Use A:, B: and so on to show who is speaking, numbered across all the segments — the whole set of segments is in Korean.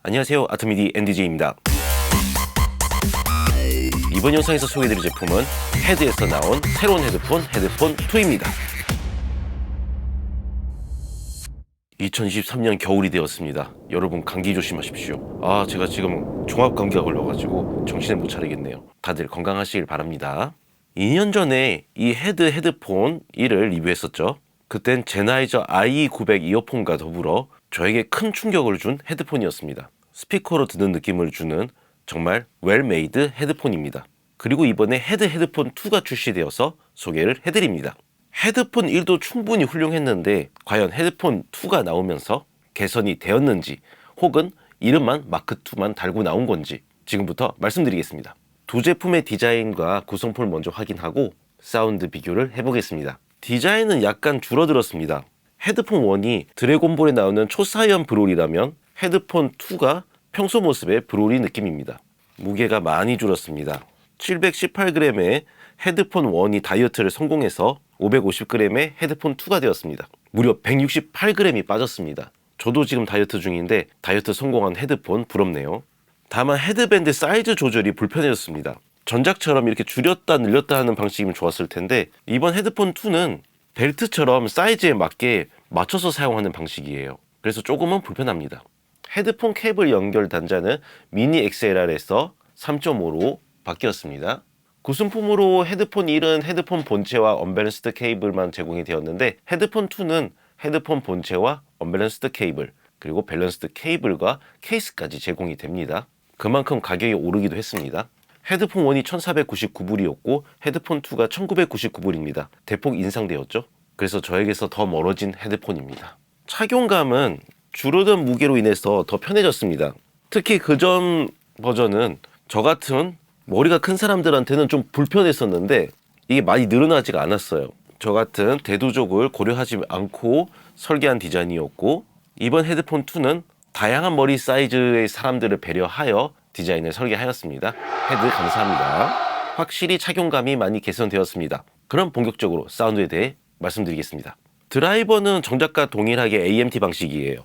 A: 안녕하세요, 아트미디 NDJ입니다. 이번 영상에서 소개해드릴 제품은 헤드에서 나온 새로운 헤드폰 2입니다. 2023년 겨울이 되었습니다. 여러분 감기 조심하십시오. 제가 지금 종합감기가 걸려가지고 정신을 못 차리겠네요. 다들 건강하시길 바랍니다. 2년 전에 이 헤드폰 1을 리뷰했었죠. 그땐 제나이저 IE900 이어폰과 더불어 저에게 큰 충격을 준 헤드폰이었습니다. 스피커로 듣는 느낌을 주는 정말 웰메이드 헤드폰입니다. 그리고 이번에 헤드폰 2가 출시되어서 소개를 해드립니다. 헤드폰 1도 충분히 훌륭했는데 과연 헤드폰 2가 나오면서 개선이 되었는지 혹은 이름만 마크2만 달고 나온 건지 지금부터 말씀드리겠습니다. 두 제품의 디자인과 구성품을 먼저 확인하고 사운드 비교를 해보겠습니다. 디자인은 약간 줄어들었습니다. 헤드폰 1이 드래곤볼에 나오는 초사이언 브롤이라면 헤드폰 2가 평소 모습의 브롤이 느낌입니다. 무게가 많이 줄었습니다. 718g의 헤드폰 1이 다이어트를 성공해서 550g의 헤드폰 2가 되었습니다. 무려 168g이 빠졌습니다. 저도 지금 다이어트 중인데 다이어트 성공한 헤드폰 부럽네요. 다만 헤드밴드 사이즈 조절이 불편해졌습니다. 전작처럼 이렇게 줄였다 늘렸다 하는 방식이면 좋았을 텐데 이번 헤드폰 2는 벨트처럼 사이즈에 맞게 맞춰서 사용하는 방식이에요. 그래서 조금은 불편합니다. 헤드폰 케이블 연결 단자는 미니 XLR에서 3.5로 바뀌었습니다. 구성품으로 헤드폰 1은 헤드폰 본체와 언밸런스드 케이블만 제공이 되었는데 헤드폰 2는 헤드폰 본체와 언밸런스드 케이블 그리고 밸런스드 케이블과 케이스까지 제공이 됩니다. 그만큼 가격이 오르기도 했습니다. 헤드폰 1이 1499불이었고 헤드폰 2가 1999불입니다. 대폭 인상되었죠. 그래서 저에게서 더 멀어진 헤드폰입니다. 착용감은 줄어든 무게로 인해서 더 편해졌습니다. 특히 그전 버전은 저 같은 머리가 큰 사람들한테는 좀 불편했었는데 이게 많이 늘어나지가 않았어요. 저 같은 대두족을 고려하지 않고 설계한 디자인이었고 이번 헤드폰 2는 다양한 머리 사이즈의 사람들을 배려하여 디자인을 설계하였습니다. 헤드 감사합니다. 확실히 착용감이 많이 개선되었습니다. 그럼 본격적으로 사운드에 대해 말씀드리겠습니다. 드라이버는 정작과 동일하게 AMT 방식이에요.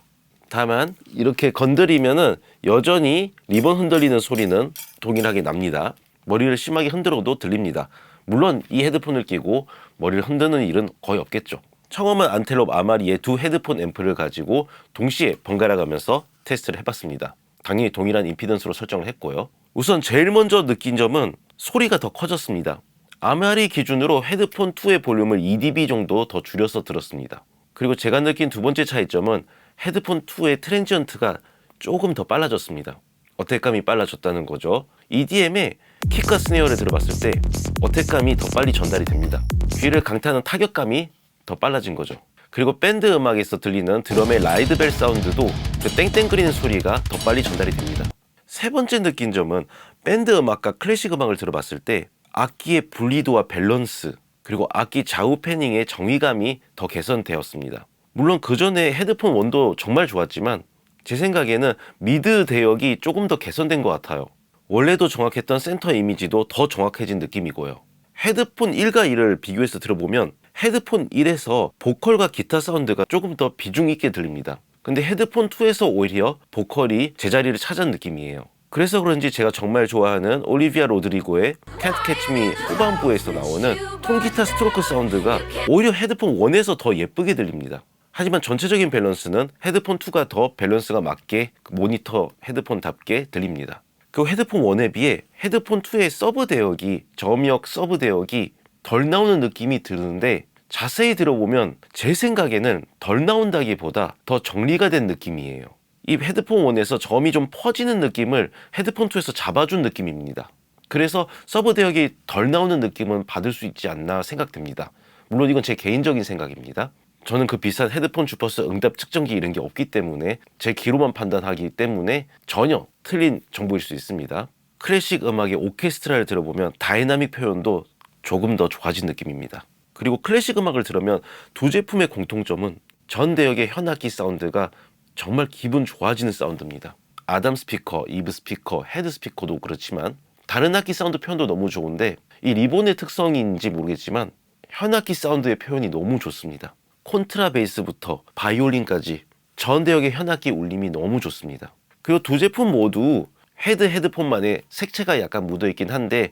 A: 다만 이렇게 건드리면은 여전히 리본 흔들리는 소리는 동일하게 납니다. 머리를 심하게 흔들어도 들립니다. 물론 이 헤드폰을 끼고 머리를 흔드는 일은 거의 없겠죠. 청험한 안텔롭 아마리의 두 헤드폰 앰프를 가지고 동시에 번갈아 가면서 테스트를 해봤습니다. 당연히 동일한 임피던스로 설정을 했고요. 우선 제일 먼저 느낀 점은 소리가 더 커졌습니다. 아마리 기준으로 헤드폰 2의 볼륨을 2dB 정도 더 줄여서 들었습니다. 그리고 제가 느낀 두 번째 차이점은 헤드폰 2의 트랜지언트가 조금 더 빨라졌습니다. 어택감이 빨라졌다는 거죠. EDM에 킥과 스네어를 들어봤을 때 어택감이 더 빨리 전달이 됩니다. 귀를 강타하는 타격감이 더 빨라진 거죠. 그리고 밴드 음악에서 들리는 드럼의 라이드벨 사운드도 그 땡땡거리는 소리가 더 빨리 전달이 됩니다. 세 번째 느낀 점은 밴드 음악과 클래식 음악을 들어봤을 때 악기의 분리도와 밸런스 그리고 악기 좌우 패닝의 정의감이 더 개선되었습니다. 물론 그 전에 헤드폰 1도 정말 좋았지만 제 생각에는 미드 대역이 조금 더 개선된 것 같아요. 원래도 정확했던 센터 이미지도 더 정확해진 느낌이고요. 헤드폰 1과 2를 비교해서 들어보면 헤드폰 1에서 보컬과 기타 사운드가 조금 더 비중 있게 들립니다. 근데 헤드폰 2에서 오히려 보컬이 제자리를 찾은 느낌이에요. 그래서 그런지 제가 정말 좋아하는 올리비아 로드리고의 Can't Catch Me 후반부에서 나오는 통기타 스트로크 사운드가 오히려 헤드폰 1에서 더 예쁘게 들립니다. 하지만 전체적인 밸런스는 헤드폰 2가 더 밸런스가 맞게 모니터 헤드폰답게 들립니다. 그 헤드폰 1에 비해 헤드폰 2의 서브 대역이 저음역 서브 대역이 덜 나오는 느낌이 드는데 자세히 들어보면 제 생각에는 덜 나온다기보다 더 정리가 된 느낌이에요. 이 헤드폰 1에서 저음이 좀 퍼지는 느낌을 헤드폰 2에서 잡아준 느낌입니다. 그래서 서브 대역이 덜 나오는 느낌은 받을 수 있지 않나 생각됩니다. 물론 이건 제 개인적인 생각입니다. 저는 그 비싼 헤드폰 주퍼스 응답 측정기 이런 게 없기 때문에 제 귀로만 판단하기 때문에 전혀 틀린 정보일 수 있습니다. 클래식 음악의 오케스트라를 들어보면 다이나믹 표현도 조금 더 좋아진 느낌입니다. 그리고 클래식 음악을 들으면 두 제품의 공통점은 전 대역의 현악기 사운드가 정말 기분 좋아지는 사운드입니다. 아담 스피커, 이브 스피커, 헤드 스피커도 그렇지만 다른 악기 사운드 표현도 너무 좋은데 이 리본의 특성인지 모르겠지만 현악기 사운드의 표현이 너무 좋습니다. 콘트라베이스부터 바이올린까지 전 대역의 현악기 울림이 너무 좋습니다. 그리고 두 제품 모두 헤드폰만의 색채가 약간 묻어있긴 한데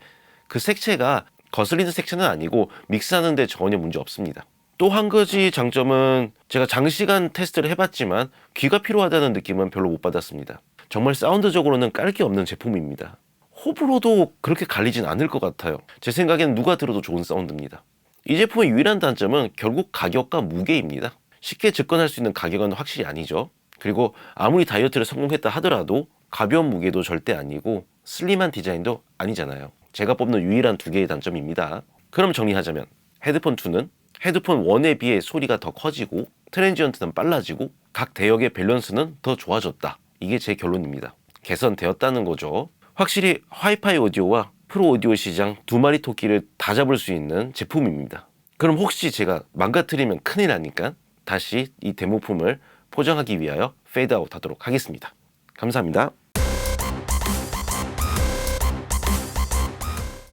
A: 그 색채가 거슬리는 색채는 아니고 믹스하는데 전혀 문제 없습니다. 또 한 가지 장점은 제가 장시간 테스트를 해봤지만 귀가 피로하다는 느낌은 별로 못 받았습니다. 정말 사운드적으로는 깔 게 없는 제품입니다. 호불호도 그렇게 갈리진 않을 것 같아요. 제 생각에는 누가 들어도 좋은 사운드입니다. 이 제품의 유일한 단점은 결국 가격과 무게입니다. 쉽게 접근할 수 있는 가격은 확실히 아니죠. 그리고 아무리 다이어트를 성공했다 하더라도 가벼운 무게도 절대 아니고 슬림한 디자인도 아니잖아요. 제가 뽑는 유일한 두 개의 단점입니다. 그럼 정리하자면 헤드폰 2는 헤드폰 1에 비해 소리가 더 커지고 트랜지언트는 빨라지고 각 대역의 밸런스는 더 좋아졌다. 이게 제 결론입니다. 개선되었다는 거죠. 확실히 하이파이 오디오와 프로 오디오 시장 두 마리 토끼를 다 잡을 수 있는 제품입니다. 그럼 혹시 제가 망가뜨리면 큰일 나니까 다시 이 데모품을 포장하기 위하여 페이드아웃 하도록 하겠습니다. 감사합니다.